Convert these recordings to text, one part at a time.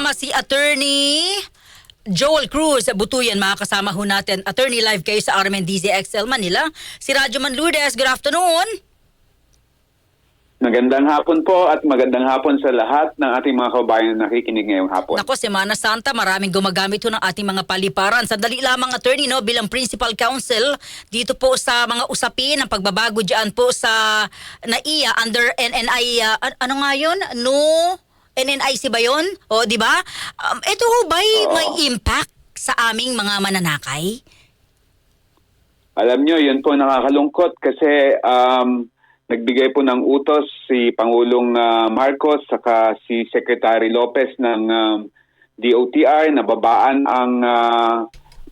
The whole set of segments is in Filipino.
kasama si Attorney Joel Cruz Butuyan. Makakasama ho natin. Attorney, live kayo sa RMN DZXL Manila. Si Radyo Man Lourdes, good afternoon. Magandang hapon po at magandang hapon sa lahat ng ating mga kababayan na nakikinig ngayong hapon. Nako, Semana Santa, maraming gumagamit ho ng ating mga paliparan. Sandali lamang, Attorney, no, bilang Principal Counsel dito po sa mga usapin ng pagbabago dyan po sa NAIA under NNI, ano nga yun? No, NNIC ba yun? O, di ba? Ito ho ba'y may impact sa aming mga mananakay? Alam nyo, yun po nakakalungkot kasi nagbigay po ng utos si Pangulong Marcos saka si Secretary Lopez ng DOTR na babaan ang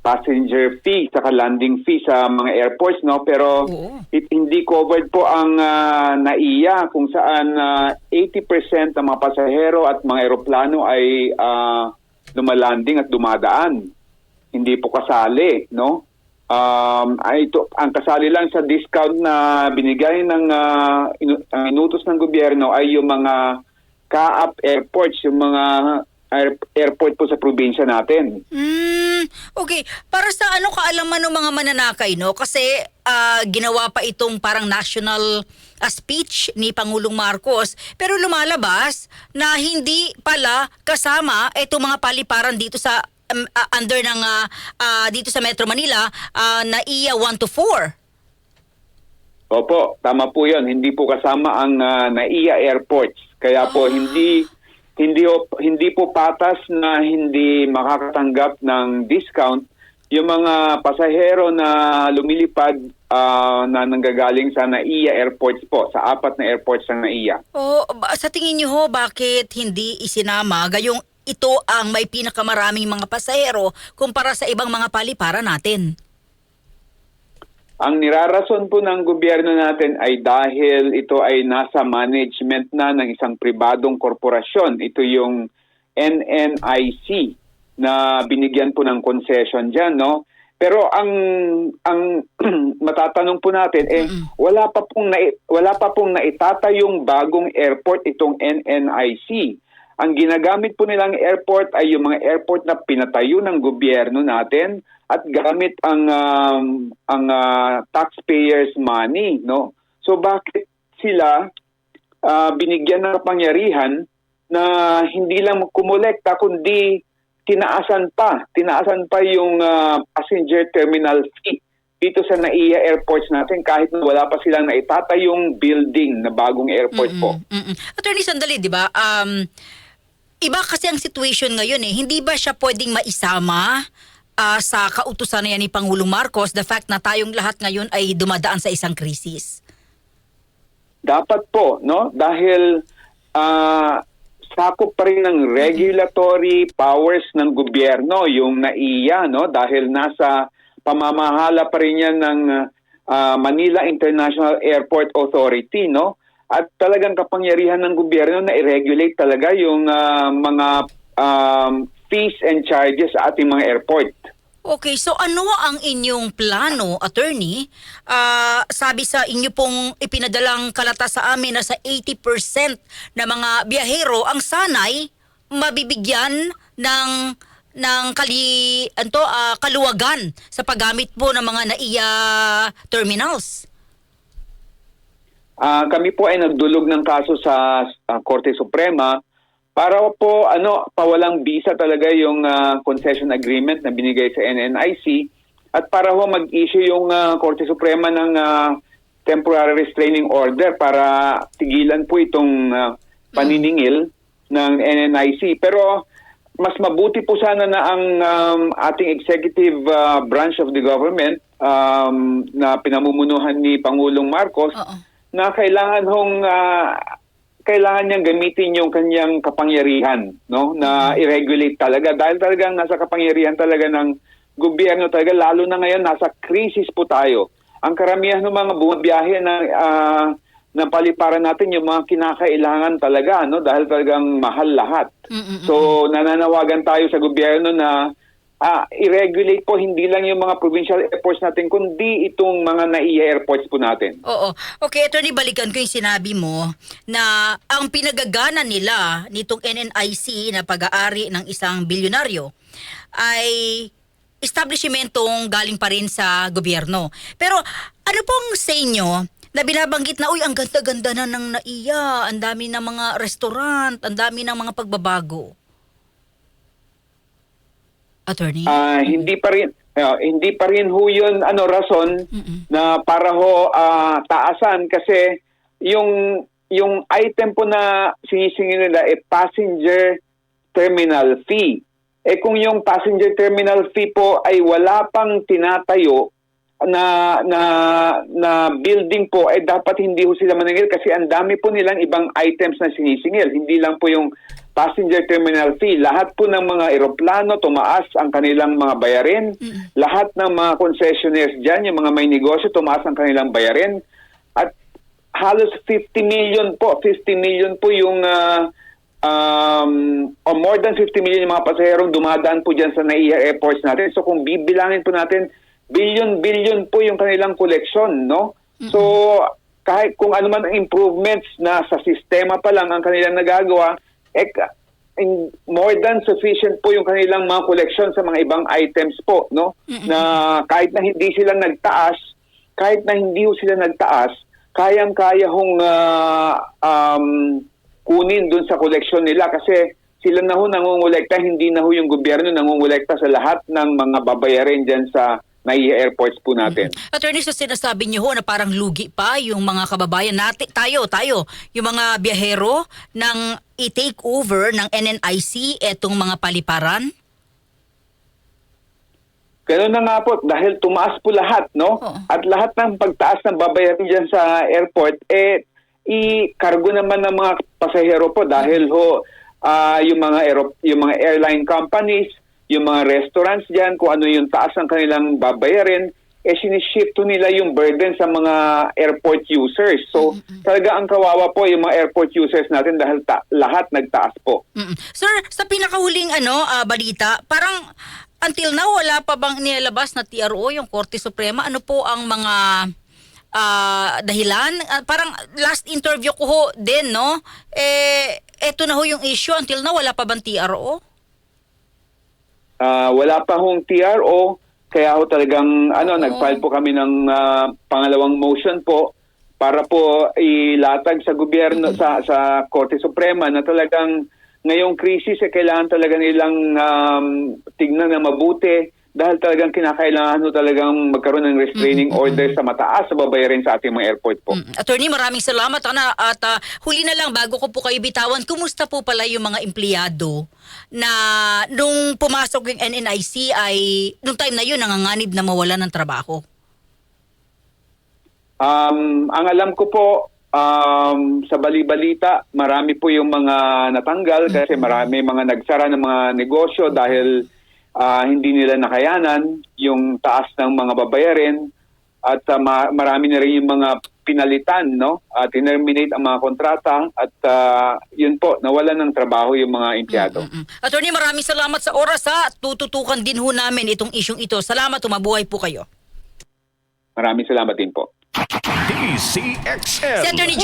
passenger fee saka landing fee sa mga airports, no, pero hindi covered po ang NAIA kung saan 80% ng mga pasahero at mga eroplano ay lumalanding at dumadaan. Hindi po kasali, no? Ito, ang kasali lang sa discount na binigay ng inutos ng gobyerno ay yung mga CAAP airports, yung mga airport po sa probinsya natin. Okay, para sa ano kaalaman ng mga mananakay, no? Kasi ginawa pa itong parang national speech ni Pangulong Marcos, pero lumalabas na hindi pala kasama itong mga paliparan dito sa under ng dito sa Metro Manila, NAIA 1 to 4. Opo, tama po 'yon. Hindi po kasama ang NAIA airports. Kaya po hindi po patas na hindi makakatanggap ng discount yung mga pasahero na lumilipad na nanggagaling sa NAIA airports po, sa 4 na airports ng NAIA. Sa tingin niyo ho, bakit hindi isinama gayong ito ang may pinakamaraming mga pasahero kumpara sa ibang mga paliparan natin? Ang nirarason po ng gobyerno natin ay dahil ito ay nasa management na ng isang pribadong korporasyon. Ito yung NNIC na binigyan po ng concession dyan, no? Pero ang matatanong po natin, wala pa pong naitatayong bagong airport itong NNIC. Ang ginagamit po nilang airport ay yung mga airport na pinatayo ng gobyerno natin at gamit ang taxpayers money, no? So bakit sila binigyan ng kapangyarihan na hindi lang kumolekta kundi tinaasan pa yung passenger terminal fee dito sa NAIA airports natin kahit na wala pa silang naitatayong building na bagong airport po. Attorney, sandali, di ba? Iba kasi ang situation ngayon eh. Hindi ba siya pwedeng maisama sa kautusan na yan ni Pangulong Marcos, the fact na tayong lahat ngayon ay dumadaan sa isang krisis? Dapat po, no? Dahil sakop pa rin ng regulatory powers ng gobyerno yung NAIA, no? Dahil nasa pamamahala pa rin yan ng Manila International Airport Authority, no? At talagang kapangyarihan ng gobyerno na i-regulate talaga yung mga fees and charges sa ating mga airport. Okay, so ano ang inyong plano, Attorney? Sabi sa inyo pong ipinadalang kalata sa amin na sa 80% na mga biyahero ang sanay mabibigyan ng kaluwagan sa paggamit po ng mga NAIA terminals. Kami po ay nagdulog ng kaso sa Korte Suprema para po pawalang bisa talaga yung concession agreement na binigay sa NNIC at para ho mag-issue yung Korte Suprema ng temporary restraining order para tigilan po itong paniningil ng NNIC. Pero mas mabuti po sana na ang ating executive branch of the government na pinamumunuhan ni Pangulong Marcos na kailangan niyang gamitin yung kanyang kapangyarihan, no, na i-regulate talaga dahil talagang nasa kapangyarihan talaga ng gobyerno talaga, lalo na ngayon nasa crisis po tayo. Ang karamihan ng mga bumabiyahe ng paliparan natin yung mga kinakailangan talaga, no, dahil talagang mahal lahat. So nananawagan tayo sa gobyerno na i-regulate po hindi lang yung mga provincial airports natin, kundi itong mga NAIA airports po natin. Oo. Okay, attorney, balikan ko yung sinabi mo na ang pinagagana nila nitong NNIC na pag-aari ng isang bilyonaryo ay establishmentong galing pa rin sa gobyerno. Pero ano pong sa inyo na binabanggit na, uy, ang ganda-ganda na ng NAIA, ang dami ng mga restaurant, ang dami ng mga pagbabago? Attorney? Hindi pa rin ho yun rason na para ho taasan, kasi yung item po na sinisingil nila passenger terminal fee. Kung yung passenger terminal fee po ay wala pang tinatayo na building po, dapat hindi ho sila maningil, kasi ang dami po nilang ibang items na sinisingil. Hindi lang po yung passenger terminal fee. Lahat po ng mga eroplano, tumaas ang kanilang mga bayarin. Lahat ng mga concessionaires dyan, yung mga may negosyo, tumaas ang kanilang bayarin. At halos 50 million po yung o more than 50 million yung mga pasaherong dumadaan po dyan sa NAIA airports natin. So kung bibilangin po natin, billion po yung kanilang collection, no? So kahit kung ano man ang improvements na sa sistema pa lang ang kanilang nagagawa, more than sufficient po yung kanilang mga collection sa mga ibang items po, no? Na kahit na hindi sila nagtaas, kayang-kaya hong kunin dun sa collection nila, kasi sila na ho nangungulekta, hindi na ho yung gobyerno nangungulekta sa lahat ng mga babayarin dyan sa NAIA airports po natin. Attorney, so sinasabi niyo ho na parang lugi pa yung mga kababayan natin, tayo, yung mga biyahero ng i-take over ng NNIC etong mga paliparan? Ganun na nga po, dahil tumaas po lahat, no? Oo. At lahat ng pagtaas ng babayarin dyan sa airport, i-cargo naman ng mga pasahero po, dahil ho yung mga airline companies, yung mga restaurants dyan, kung ano yung taas ng kanilang babayarin, sinishift to nila yung burden sa mga airport users. So, talaga ang kawawa po yung mga airport users natin, dahil lahat nagtaas po. Sir, sa pinakahuling balita, parang until now wala pa bang nilabas na TRO yung Korte Suprema? Ano po ang mga dahilan? Parang last interview ko ho din, no? Eto na ho yung issue, until now wala pa bang TRO? Wala pa hong TRO, kaya ho talagang nag-file po kami ng pangalawang motion po para po ilatag sa gobyerno, sa Korte Suprema, na talagang ngayong krisis kailangan talaga nilang tignan na mabuti, dahil talagang kinakailangan ho talagang magkaroon ng restraining order sa mataas sa babayarin sa ating mga airport po. Attorney, maraming salamat. At huli na lang, bago ko po kayo bitawan, kumusta po pala yung mga empleyado na nung pumasok yung NNIC ay, nung time na yun, nanganganib na mawala ng trabaho? Ang alam ko po, sa bali-balita, marami po yung mga natanggal, kasi marami mga nagsara ng mga negosyo dahil hindi nila nakayanan yung taas ng mga babayarin, at marami na rin yung mga pinalitan, no? Tinerminate ang mga kontrata, at yun po, nawalan ng trabaho yung mga empleyado. Attorney, maraming salamat sa oras ha. Tututukan din ho namin itong isyong ito. Salamat, mabuhay po kayo. Maraming salamat din po. DCXL. Si Attorney